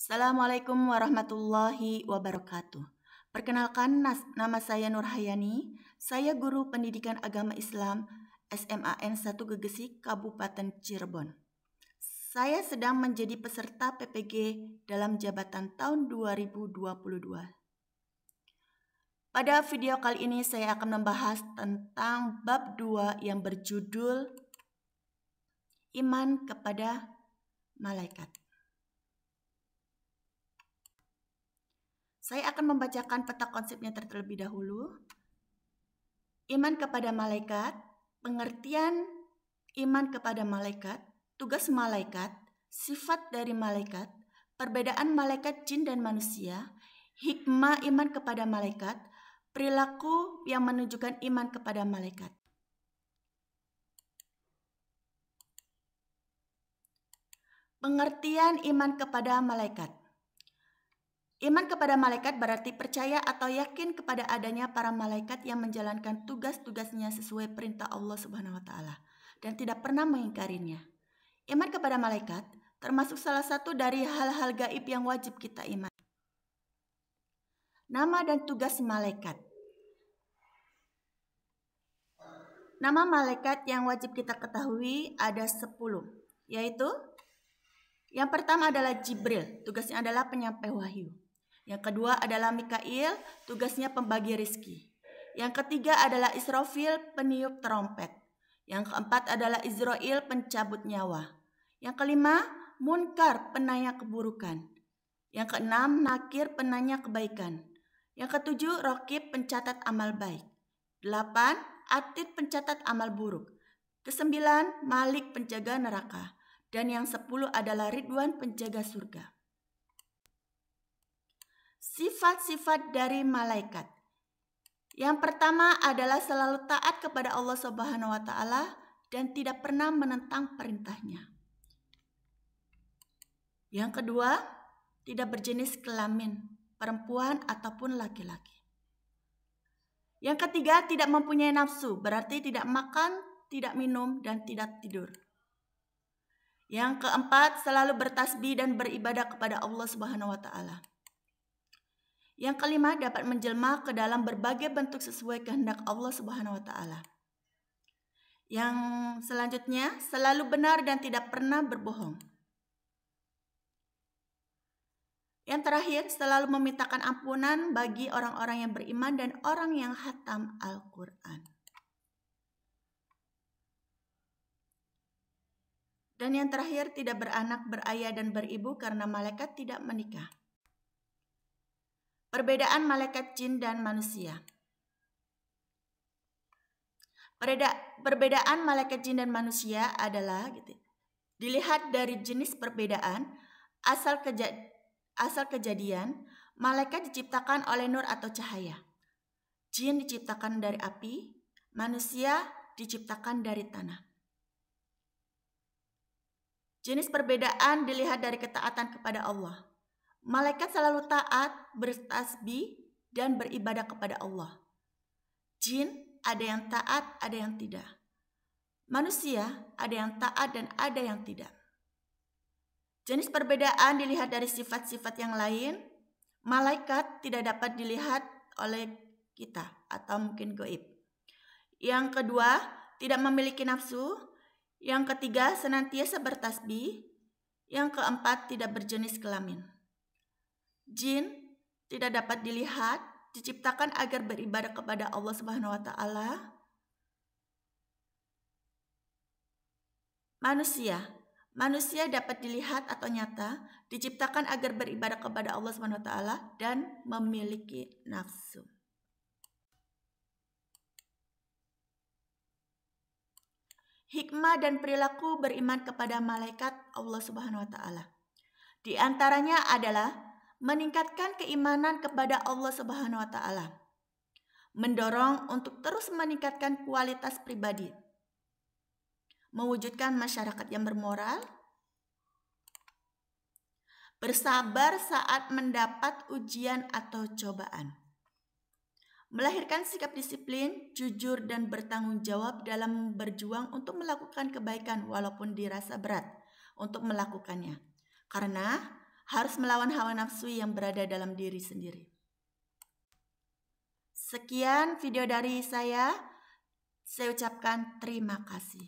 Assalamualaikum warahmatullahi wabarakatuh. Perkenalkan, nama saya Nur Hayani. Saya guru pendidikan agama Islam SMAN 1 Gegesik, Kabupaten Cirebon. Saya sedang menjadi peserta PPG dalam jabatan tahun 2022. Pada video kali ini saya akan membahas tentang bab 2 yang berjudul Iman kepada Malaikat. Saya akan membacakan peta konsepnya terlebih dahulu. Iman kepada malaikat, pengertian iman kepada malaikat, tugas malaikat, sifat dari malaikat, perbedaan malaikat jin dan manusia, hikmah iman kepada malaikat, perilaku yang menunjukkan iman kepada malaikat. Pengertian iman kepada malaikat. Iman kepada malaikat berarti percaya atau yakin kepada adanya para malaikat yang menjalankan tugas-tugasnya sesuai perintah Allah Subhanahu wa taala dan tidak pernah mengingkarinya. Iman kepada malaikat termasuk salah satu dari hal-hal gaib yang wajib kita iman. Nama dan tugas malaikat. Nama malaikat yang wajib kita ketahui ada 10, yaitu yang pertama adalah Jibril, tugasnya adalah penyampai wahyu. Yang kedua adalah Mikail, tugasnya pembagi rizki. Yang ketiga adalah Israfil, peniup trompet. Yang keempat adalah Izrail, pencabut nyawa. Yang kelima, Munkar, penanya keburukan. Yang keenam, Nakir, penanya kebaikan. Yang ketujuh, Rokib, pencatat amal baik. 8, Atid, pencatat amal buruk. Kesembilan, Malik, penjaga neraka. Dan yang 10 adalah Ridwan, penjaga surga. Sifat-sifat dari malaikat. Yang pertama adalah selalu taat kepada Allah Subhanahu wa taala dan tidak pernah menentang perintahnya. Yang kedua, tidak berjenis kelamin, perempuan ataupun laki-laki. Yang ketiga, tidak mempunyai nafsu, berarti tidak makan, tidak minum, dan tidak tidur. Yang keempat, selalu bertasbih dan beribadah kepada Allah Subhanahu wa taala. Yang kelima, dapat menjelma ke dalam berbagai bentuk sesuai kehendak Allah Subhanahu wa taala. Yang selanjutnya, selalu benar dan tidak pernah berbohong. Yang terakhir, selalu memintakan ampunan bagi orang-orang yang beriman dan orang yang khatam Al-Qur'an. Dan yang terakhir, tidak beranak, berayah dan beribu karena malaikat tidak menikah. Perbedaan malaikat jin dan manusia. Perbedaan malaikat jin dan manusia adalah dilihat dari jenis perbedaan, asal kejadian, malaikat diciptakan oleh nur atau cahaya. Jin diciptakan dari api, manusia diciptakan dari tanah. Jenis perbedaan dilihat dari ketaatan kepada Allah. Malaikat selalu taat, bertasbih, dan beribadah kepada Allah. Jin ada yang taat, ada yang tidak. Manusia ada yang taat dan ada yang tidak. Jenis perbedaan dilihat dari sifat-sifat yang lain. Malaikat tidak dapat dilihat oleh kita atau mungkin gaib. Yang kedua, tidak memiliki nafsu. Yang ketiga, senantiasa bertasbih. Yang keempat, tidak berjenis kelamin. Jin tidak dapat dilihat, diciptakan agar beribadah kepada Allah Subhanahu wa taala. Manusia dapat dilihat atau nyata, diciptakan agar beribadah kepada Allah Subhanahu wa taala dan memiliki nafsu. Hikmah dan perilaku beriman kepada malaikat Allah Subhanahu wa taala. Di antaranya adalah meningkatkan keimanan kepada Allah Subhanahu wa taala. Mendorong untuk terus meningkatkan kualitas pribadi. Mewujudkan masyarakat yang bermoral. Bersabar saat mendapat ujian atau cobaan. Melahirkan sikap disiplin, jujur dan bertanggung jawab dalam berjuang untuk melakukan kebaikan walaupun dirasa berat untuk melakukannya. Karena harus melawan hawa nafsu yang berada dalam diri sendiri. Sekian video dari saya ucapkan terima kasih.